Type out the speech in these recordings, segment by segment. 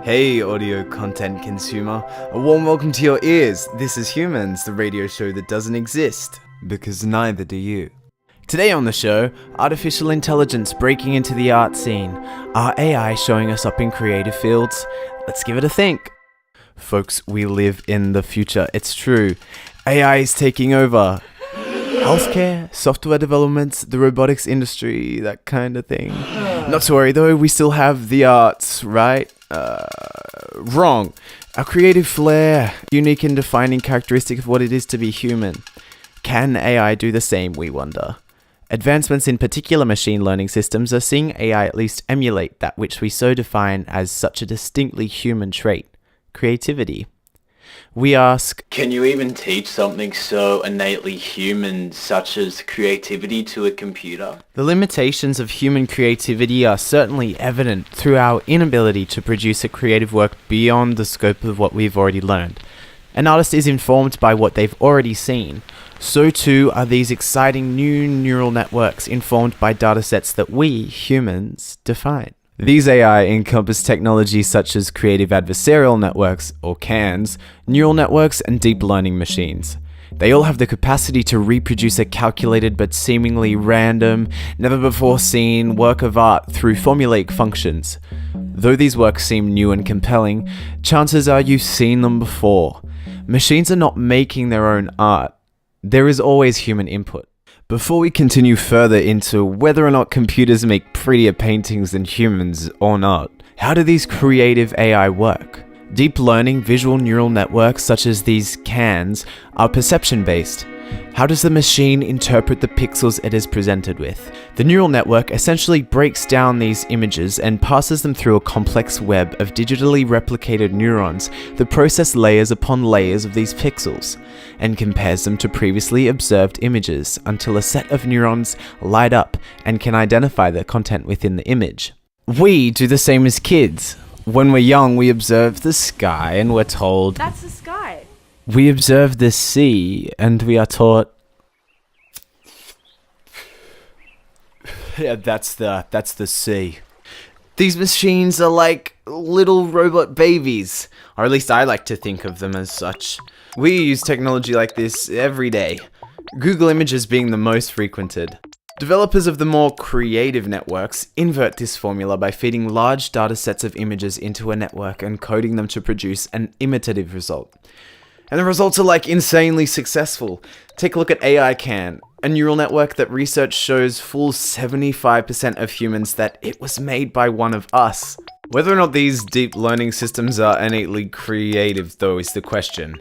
Hey audio content consumer, a warm welcome to your ears. This is Humans, the radio show that doesn't exist, because neither do you. Today on the show, artificial intelligence breaking into the art scene. Are AI showing us up in creative fields? Let's give it a think. Folks, we live in the future, it's true. AI is taking over. Healthcare, software development, the robotics industry, that kind of thing. Not to worry though, we still have the arts, right? Wrong. Our creative flair, unique and defining characteristic of what it is to be human. Can AI do the same, we wonder? Advancements in particular machine learning systems are seeing AI at least emulate that which we so define as such a distinctly human trait, creativity. We ask, can you even teach something so innately human, such as creativity, to a computer? The limitations of human creativity are certainly evident through our inability to produce a creative work beyond the scope of what we've already learned. An artist is informed by what they've already seen. So too are these exciting new neural networks informed by datasets that we, humans, define. These AI encompass technologies such as creative adversarial networks, or CANs, neural networks, and deep learning machines. They all have the capacity to reproduce a calculated but seemingly random, never-before-seen work of art through formulaic functions. Though these works seem new and compelling, chances are you've seen them before. Machines are not making their own art. There is always human input. Before we continue further into whether or not computers make prettier paintings than humans or not, how do these creative AI work? Deep learning visual neural networks such as these CANs are perception-based. How does the machine interpret the pixels it is presented with? The neural network essentially breaks down these images and passes them through a complex web of digitally replicated neurons that process layers upon layers of these pixels, and compares them to previously observed images until a set of neurons light up and can identify the content within the image. We do the same as kids. When we're young, we observe the sky and we're told, "That's the sky." We observe the sea and we are taught, yeah, that's the sea. These machines are like little robot babies, or at least I like to think of them as such. We use technology like this every day, Google Images being the most frequented. Developers of the more creative networks invert this formula by feeding large data sets of images into a network and coding them to produce an imitative result. And the results are like insanely successful. Take a look at AICAN, a neural network that research shows fools 75% of humans that it was made by one of us. Whether or not these deep learning systems are innately creative, though, is the question.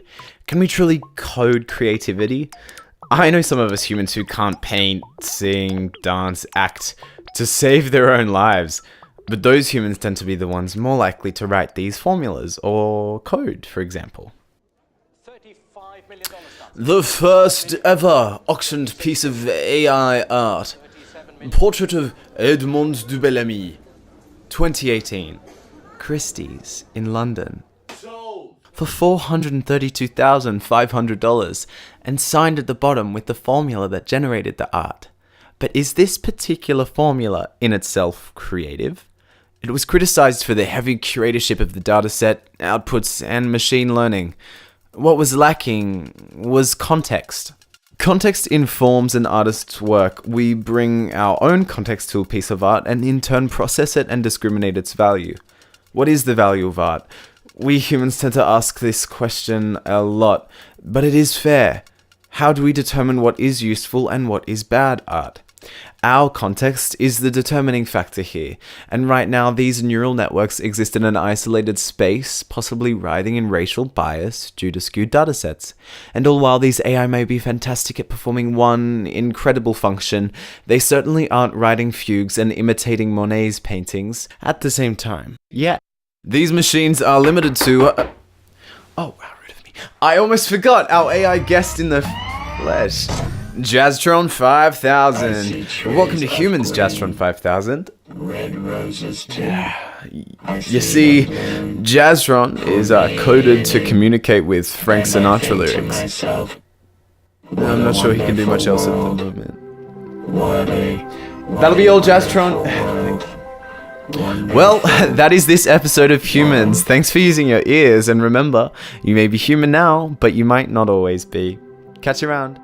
Can we truly code creativity? I know some of us humans who can't paint, sing, dance, act to save their own lives, but those humans tend to be the ones more likely to write these formulas or code, for example. The first ever auctioned piece of AI art. Portrait of Edmond de Bellamy. 2018. Christie's in London. For $432,500 and signed at the bottom with the formula that generated the art. But is this particular formula in itself creative? It was criticized for the heavy curatorship of the dataset, outputs, and machine learning. What was lacking was context. Context informs an artist's work. We bring our own context to a piece of art and in turn process it and discriminate its value. What is the value of art? We humans tend to ask this question a lot, but it is fair. How do we determine what is useful and what is bad art? Our context is the determining factor here, and right now these neural networks exist in an isolated space, possibly writhing in racial bias due to skewed datasets. And all while these AI may be fantastic at performing one incredible function, they certainly aren't writing fugues and imitating Monet's paintings at the same time. Yeah. These machines are limited to... Oh, how rude of me. I almost forgot our AI guest in the flesh. Jazztron 5000. Welcome to Humans, Jazztron 5000. Red roses too. You see, Jazztron is coded to communicate with Frank Sinatra lyrics. I'm not sure he can do much else at the moment. That'll be all, Jazztron. Well, that is this episode of Humans. Thanks for using your ears, and remember, you may be human now, but you might not always be. Catch you around.